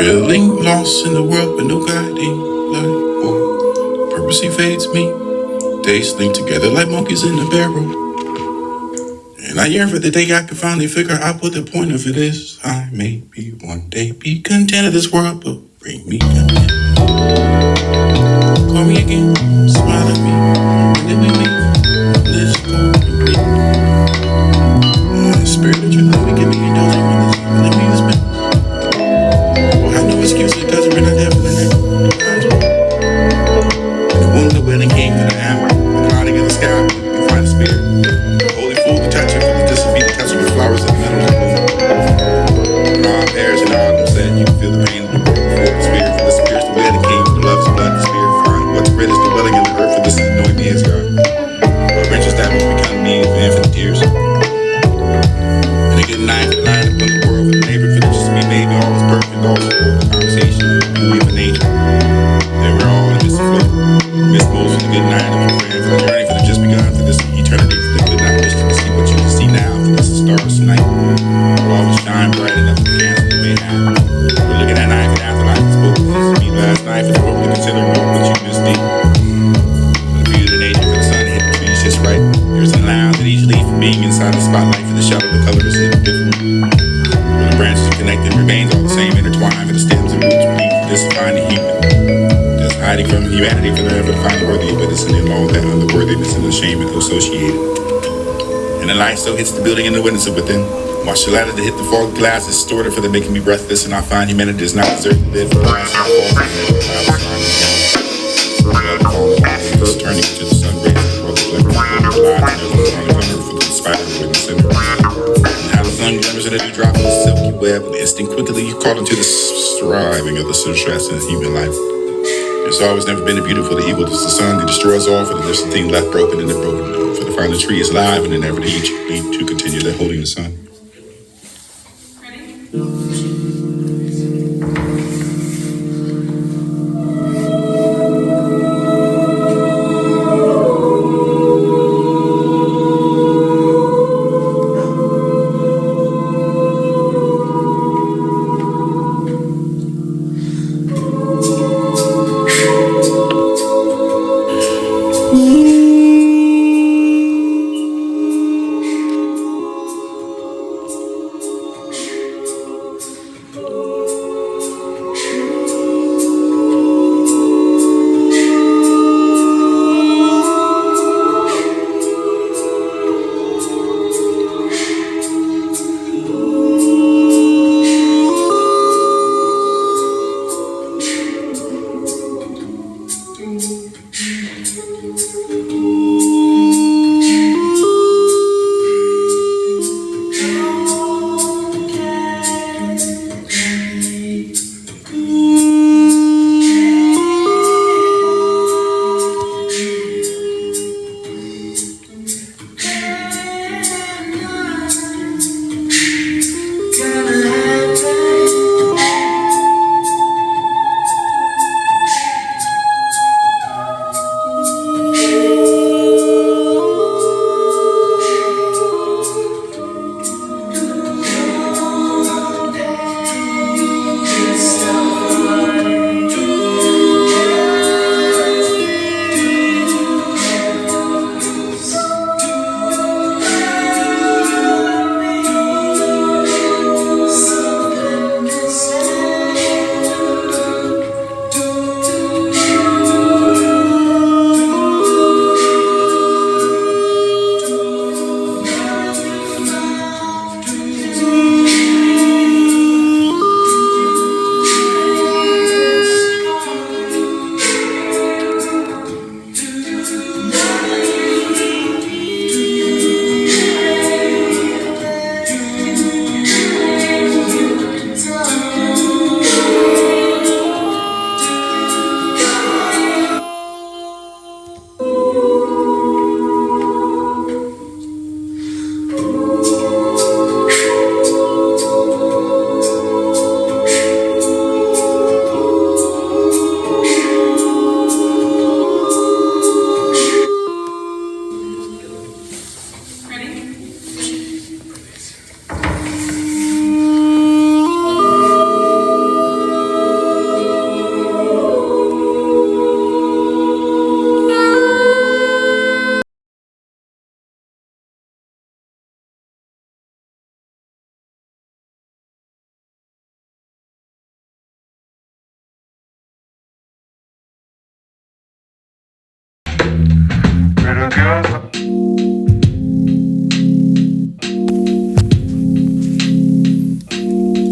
Feeling lost in the world with no guiding light or purpose evades me. Days link together like monkeys in a barrel. And I yearn for the day I can finally figure out what the point of it is. I may be one day be content of this world, but bring me content. Call me again, smile at me, and then we meet. Let's go complete. Spirit of truth, let me give me indulging when this, let me use me. Well, have no excuse, it doesn't bring out that feeling. And the wound the willing king that I am, the clouding in the sky, we find the spirit. The holy fool, the touch of the disobedient touch of the flowers and the metals of bloom. And all bears and all them said, you can feel the pain of the world before the spirit. For the spirit's the way of the king, the love's the blood, the spirit find. What's great is the dwelling in the earth, for this is knowing me as God. What wrenches that which become me for infinite tears. And a good night, the line upon the world, for the neighbor, for the just me, baby, all was perfect, all was full, the conversation, the beauty of nature. They were all in the midst of flow. Miss Moses, the good night of a prayer, for the journey, for the just begun, for this eternity, for the good not wish to see what you can see now, for this is stars tonight. Will always shine bright enough for the cancer you may have. We're looking at night and afterlife, and spoke to me last night, for the hope to consider what you missed deep. For the beauty of the nature, for the sun to hit the trees just right. There's an allowance that each leaf from being inside the spotlight, for the shadow of the color is hidden different. For the branches are connected, remains all the same, intertwined, for the stems and roots beneath, for this find the human. Just hiding from humanity, for the ever to find the worthy of witness and in all that unworthiness and the shame associated. And the light still hits the building and the windows of within. Watch the ladder to hit the fog glass, is distorted for the making me breathless, and I find humanity does not deserve to live. For the last of all, turning to the sun rays, for the flicker, for the light, and the corner for the spider in the center. And how the sun glimmers in a dewdrop of the silky web, and the instinct quickly caught into the striving of the stress in human life. There's always never been the beautiful, the evil, it's the sun that destroys all, for the distant thing left broken and the broken, for the final tree is alive and never need to continue that holding the sun.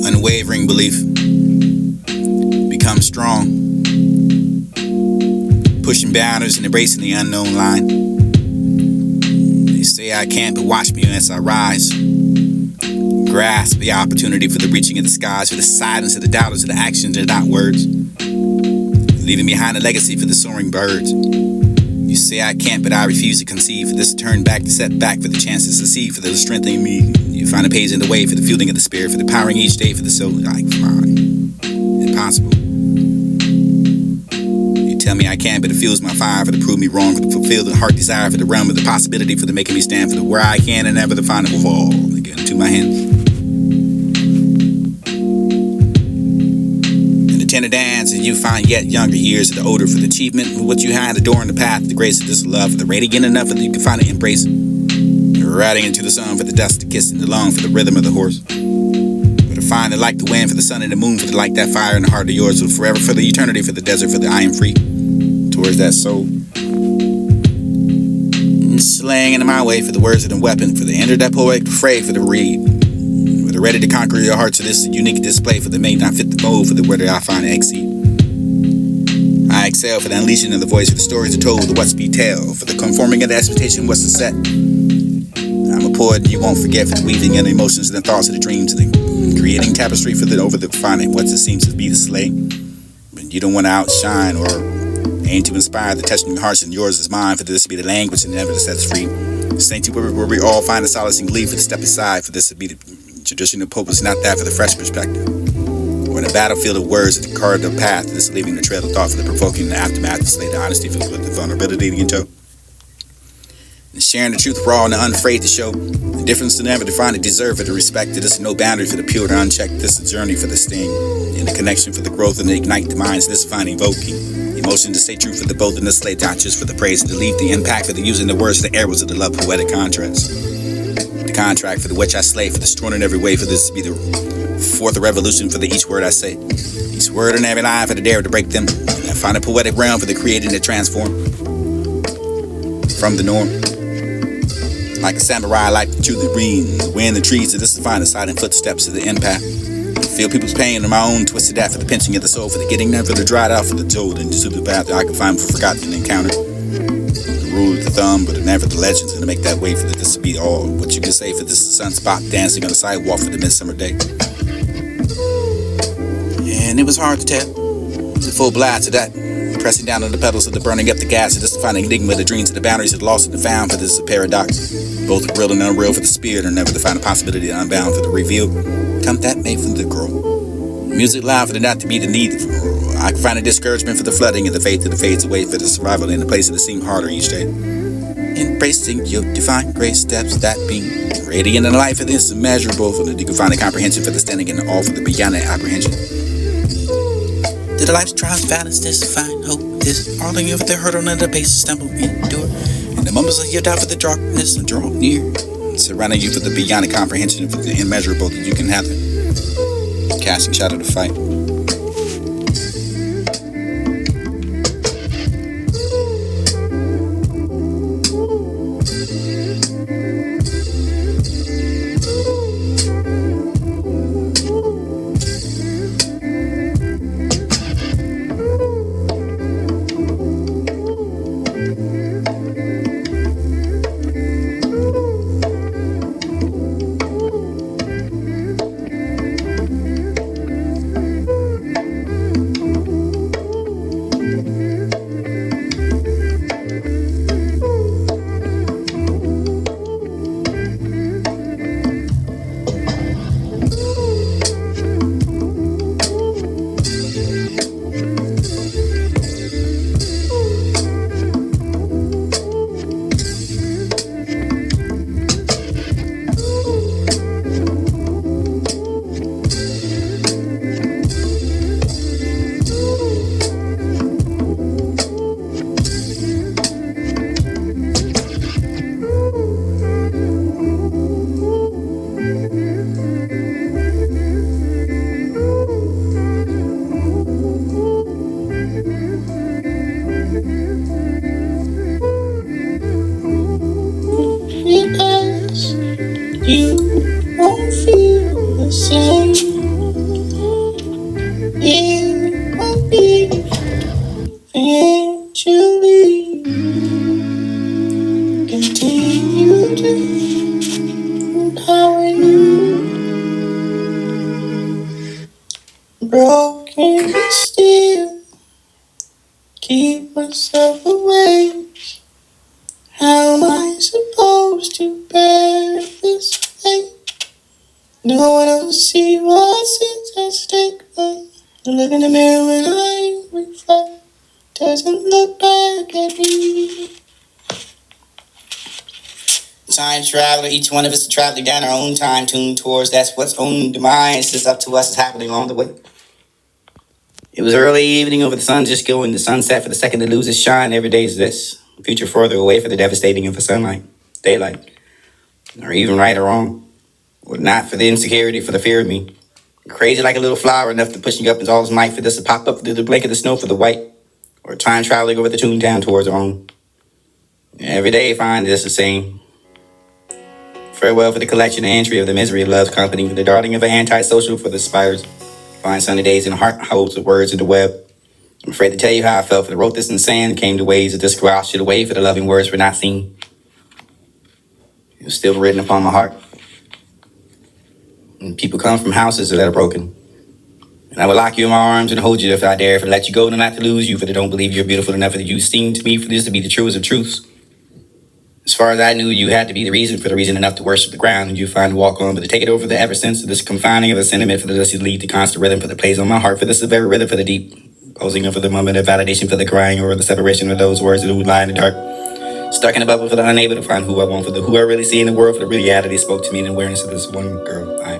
Unwavering belief. Become strong. Pushing boundaries and embracing the unknown line. They say I can't, but watch me as I rise. Grasp the opportunity for the reaching of the skies, for the silence of the doubters, of the actions and not words. Leaving behind a legacy for the soaring birds. You say I can't, but I refuse to conceive. For this turn back to set back, for the chance to succeed, for the strengthening me. You find a page in the way, for the fueling of the spirit, for the powering each day, for the soul. Like, impossible. You tell me I can't, but it fuels my fire, for to prove me wrong, for to fulfill the heart desire, for the realm of the possibility, for the making me stand, for the where I can and never the final of all. Again, to my hands. Tender dance as you find yet younger years of the odor for the achievement of what you had, adoring the path, the grace of this love, for the radiant enough that you can find it embrace. Riding into the sun for the dust to kiss in the lung, for the rhythm of the horse. For the find the like the wind, for the sun and the moon, for the light that fire in the heart of yours, for forever, for the eternity, for the desert, for the I am free. Towards that soul. And slaying into my way for the words of the weapon, for the enter that poetic fray, for the reed. Ready to conquer your heart to this unique display, for the may not fit the mold, for the where I find exceed. I exhale for the unleashing of the voice, for the stories are told, the what's be tell, for the conforming of the expectation what's the set. I'm a poet and you won't forget, for the weaving of the emotions and the thoughts of the dreams, the creating tapestry for the over the finding what it seems to be the slay. But you don't want to outshine or aim to inspire the touching hearts, and yours is mine, for this to be the language and never to set us free. Saint where we all find a solace and glee, for the step aside, for this to be the tradition of Pope is not that for the fresh perspective. We're in a battlefield of words that carved the path, this leaving the trail of thought, for the provoking the aftermath, to slay the honesty for the vulnerability in tow. And sharing the truth raw and unafraid to show the difference to never define it, deserve it, the respect it. This is no boundary for the pure to unchecked. This is a journey for the sting, and the connection for the growth and the ignite the minds. This fine evoking emotion to stay true for the both and the slay, not just for the praise and to leave the impact for the using the words of the arrows of the love poetic contrast. Contract for the which I slay, for the strong in every way, for this to be the fourth revolution for the each word I say, each word and every line for the dare to break them, and I find a poetic realm for the creating to transform from the norm. Like a samurai, like the truth green, the wind, the trees, to this to find the silent footsteps of the impact. Feel people's pain and my own twisted that for the pinching of the soul, for the getting there, for the dried out, for the told and to the path that I can find for forgotten encounter. Rule of the thumb, but never the legends, and to make that way for this to be all what you can say for this sunspot dancing on the sidewalk for the midsummer day. And it was hard to tell. It was a full blast of that, pressing down on the pedals of the burning up the gas, of this to find an enigma, the dreams of the boundaries of the lost and the found, for this is a paradox. Both real and unreal for the spirit, or never to find a possibility unbound for the reveal. Come that made from the girl. Music loud for the not to be the need. I can find a discouragement for the flooding and the faith that fades away for the survival in the place that seem harder each day. Embracing your divine grace steps that being radiant in the life of this immeasurable, for that you can find a comprehension for the standing in the all for the beyond that apprehension. To the life's trials, balance this, find hope, this all of the hurdle and the base stumble, endure. And the moments of your doubt for the darkness and draw near, surrounding you for the beyond the comprehension for the immeasurable that you can have it. Casting shadow to fight. broken, but still keep myself awake. How am I supposed to bear this weight? No one else see what's at stake, but I look in the mirror when I reflect. Doesn't look back at me. Time traveler, each one of us is traveling down our own time, tuned towards that's what's own demise. It's up to us, it's happening along the way. It was early evening over the sun just going to sunset for the second to lose its shine. Every day is this. Future further away for the devastating of the sunlight, daylight, or even right or wrong. Or not for the insecurity, for the fear of me. Crazy like a little flower, enough to push you up with all its might for this to pop up through the blink of the snow for the white. Or time traveling over the Toontown towards our own. Every day find this the same. Farewell for the collection and entry of the misery of love's company, for the darting of an antisocial for the spires. Find sunny days in the heart holds the words of the web. I'm afraid to tell you how I felt, for the wrote this in the sand, came to ways of this squash should away, for the loving words were not seen. It was still written upon my heart. And people come from houses that are broken. And I will lock you in my arms and hold you if I dare, if I let you go and not to lose you, for they don't believe you're beautiful enough that you seem to me for this to be the truest of truths. As far as I knew, you had to be the reason for the reason enough to worship the ground, and you find to walk on, but to take it over the ever since of this confining of a sentiment for the dusty lead, the constant rhythm for the plays on my heart, for this is the very rhythm for the deep, posing for the moment of validation for the crying, or the separation of those words that would lie in the dark, stuck in a bubble for the unable to find who I want, for the who I really see in the world, for the reality spoke to me in awareness of this one girl I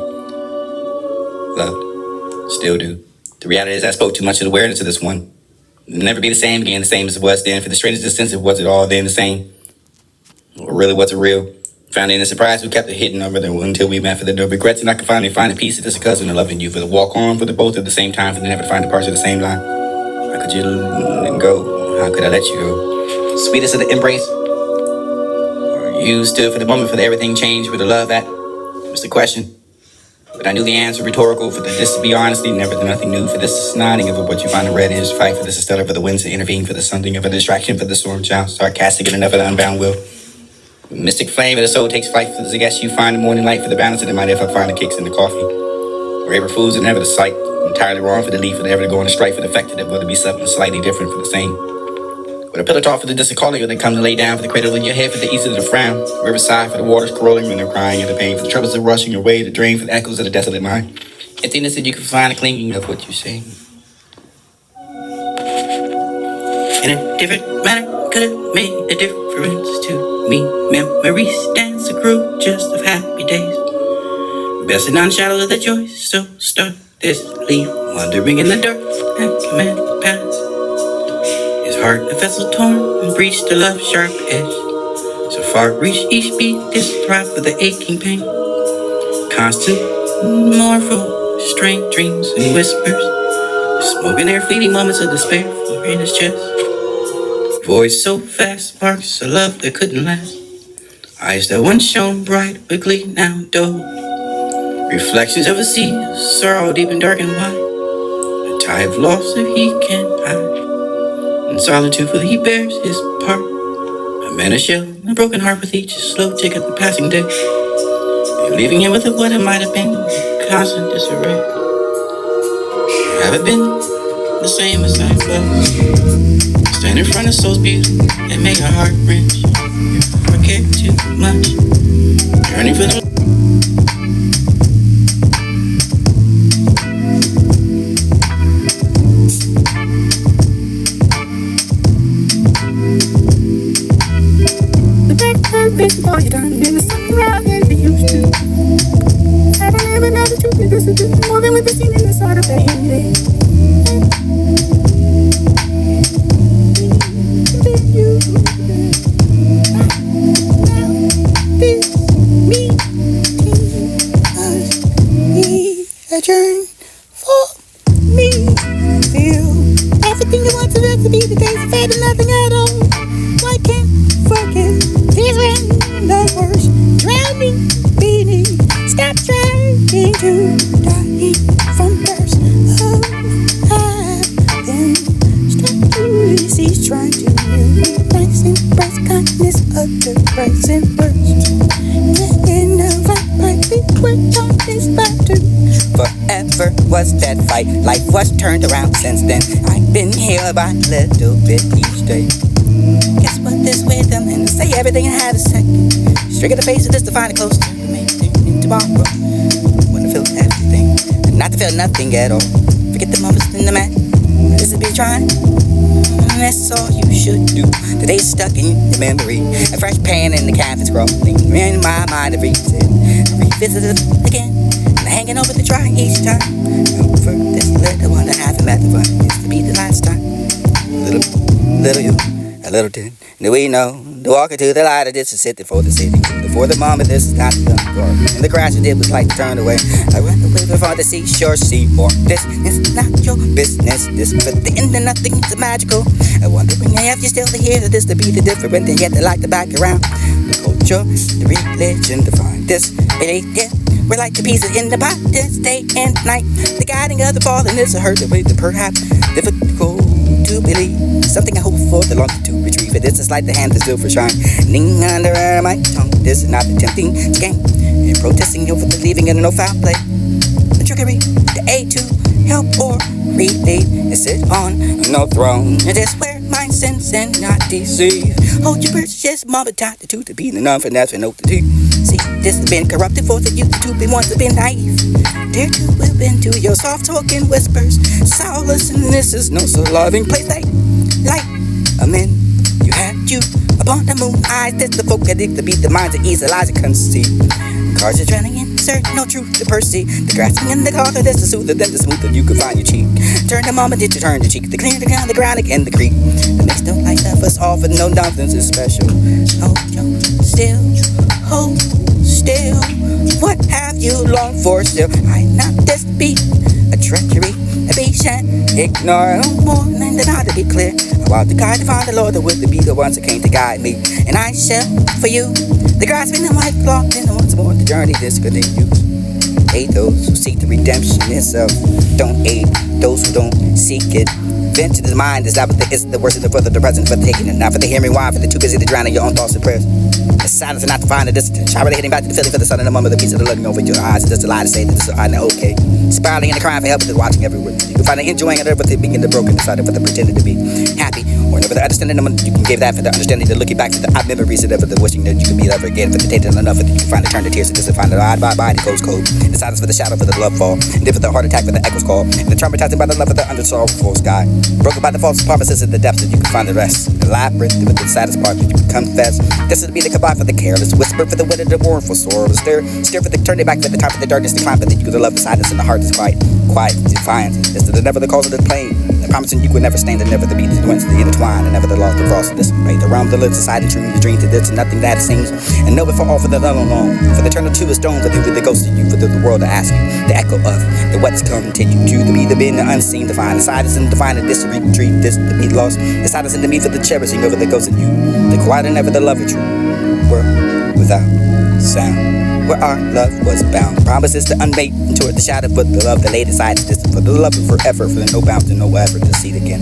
loved, still do. The reality is I spoke too much of the awareness of this one. It'll never be the same again, the same as it was then, for the strangest sense of was it all then the same? Or really was it real? Found it in a surprise, we kept it hidden over there until we met, for the no regrets, and I could finally find a piece of this cousin of loving you, for the walk on, for the both at the same time, for the never to find the parts of the same line. How could you let go? How could I let you go? Sweetest of the embrace. Or you stood for the moment, for the everything changed, with the love that was the question. But I knew the answer rhetorical, for this to be honestly, never nothing new, for this is nodding of what you find in red in his fight, for this is stellar for the winds to intervene, for the something of a distraction, for the storm child, sarcastic and enough of the unbound will. Mystic flame of the soul takes flight, for the guess you find the morning light, for the balance of the mind if I find the kicks in the coffee. Or April fools are never the sight, entirely wrong for the leaf, for the ever to go on a strike, for the effect of it, will be something slightly different for the same. With a pillow talk for the distant calling, when they come to lay down, for the cradle in your head, for the ease of the frown, riverside for the waters crawling when they're crying and the pain, for the troubles that rushing your way, the drain, for the echoes of the desolate mind. Emptiness that you can find, the clinging of what you say. In a different manner, could have made a difference to me. Memories dance a crew just of happy days. Best in shadow of the joy, so start this leave. Wandering in the dark, and command the past. His heart a vessel torn and breached a love's sharp edge. So far reached each beat, this throb of the aching pain. Constant, mournful, strange dreams and whispers. Smoke in their fleeting moments of despair for in his chest. Voice so fast, sparks a love that couldn't last. Eyes that once shone bright, quickly now dull. Reflections of a sea, sorrow deep and dark and wide. A tide of loss that he can't hide. In solitude for he bears his part. A man of shell, a broken heart with each slow tick of the passing day. And leaving him with what it might have been, constant disarray. Have it been the same as I was? Stand in front of soul's beauty and make her heart wrench. If I care too much, yearning for the before you done, there was something wrong than we used to. I don't ever know the truth, this is more than what we seen in the side of the head. Adjourn for me. Feel everything you want to live to be the case, fair to nothing at all. Why can't forget these random words drowning beneath? Stop trying to die from thirst. Oh, I've been stuck to cease trying to live. Rising breast, kindness of the rising burst. In a fight, we quit on this battle. Forever was that fight. Life was turned around since then. I've been healed by a little bit each day. Guess what? This rhythm and to say everything I had a second. Straight in the face of this to find it close to make things tomorrow. When I feel everything, and not to feel nothing at all. Forget the moments in the mat. This is be trying. That's all you should do. Today's stuck in the memory. A fresh pan in the canvas crawling in my mind to revisit it again. And hanging over the dry each time. Over this little one I haven't met the fun. Used to be the last time. Little you, a little did. And we know the walking to the light of this is sitting for the city. Before the moment, this is not the door. And the crash I did was like to turn away. I run away before the seashore, see more. This is not your business. This for the end of nothing is magical. I wondering if you're still here to this to be the different and yet they like to back around. The culture, the religion, to find this belief, yeah. We're like the pieces in the pot, this day and night. The guiding of the fallen is a hurt away, the perhaps difficult to believe. Something I hope for the long to retrieve it. This is like the hand that's still for shining under my tongue. This is not attempting to gain and protesting over the leaving and no foul play. The trickery, the A to help or relate and sit on no throne. It is where mind sense and not deceive. Hold your precious moment, time to two to be enough and that's no to do. See, this has been corrupted for the youth to be once have been naive. Dare to whip into your soft talking whispers. Solace and this is no so loving place like amen. You had you upon the moon eyes. That's the folk addict to beat the minds of ease Elijah conceive. Cars are drowning in search, no truth to perceive. The grasping in the car, that's the soother than the smoother you can find your cheek. Turn the moment that you turn the cheek. The clear, the ground, the ground, and the creek. The next don't light up us all for no nonsense is special. Hold still. What have you longed for still? I not this beat, a treachery, a patient. Ignore no more than not to be clear. I want the guide to find the Lord that would be the ones that came to guide me. And I shall for you. The grasping the mic locked in once more the journey this continues. Aid those who seek the redemption itself. Don't aid those who don't seek it. Venture to the mind is not the worst of the further the present for the taking it. Not for the hearing why, for the too busy to drown in your own thoughts and prayers. The silence and not to find the distance. Shy really hitting back to the feeling for the sun in the moment, the piece of the looking over your eyes. It's just a lie to say that this is okay. Spiraling and crying for help, is watching everywhere. You can find it enjoying it, but they begin to broken inside for the pretending to be happy. Or never the understanding you can give that for the understanding, the looking back to the memories of the wishing that you could meet ever again. For the taking enough that you can find to turn the tears to this and find the eye by eye, the coast cold. The silence for the shadow for the love fall. And then for the heart attack for the echoes call. And the traumatizing by the love of the undersorrowful sky. Broken by the false promises in the depths that you can find the rest. The labyrinth with the saddest part that you can confess. This is to be the goodbye for the careless. Whisper for the wind of the mournful sorrow. Stare for the turning back for the time for the darkness to climb. For the you could love the silence and the heart is quiet, defiant. This is the never the cause of the plain. The promising you could never stand and never the beat, the winds, the intertwine, and never the lost, the frost, this way. The realm, the live, society, dream, the dream to this, and nothing that it seems. And know it for all for the alone. For the eternal to a stone, for the ghost of you, for the world to ask you. The echo of the what's continue to be the been the unseen, to find the silence and define this to retreat, this to be lost. The silence in the me for the cherishing over the ghost of you. The quiet and never the love of true. World without sound. Where our love was bound. Promises to unmake, toward the shadow, but the love that laid aside is distant. For the love of forever, for the no bounds and no effort to see it again.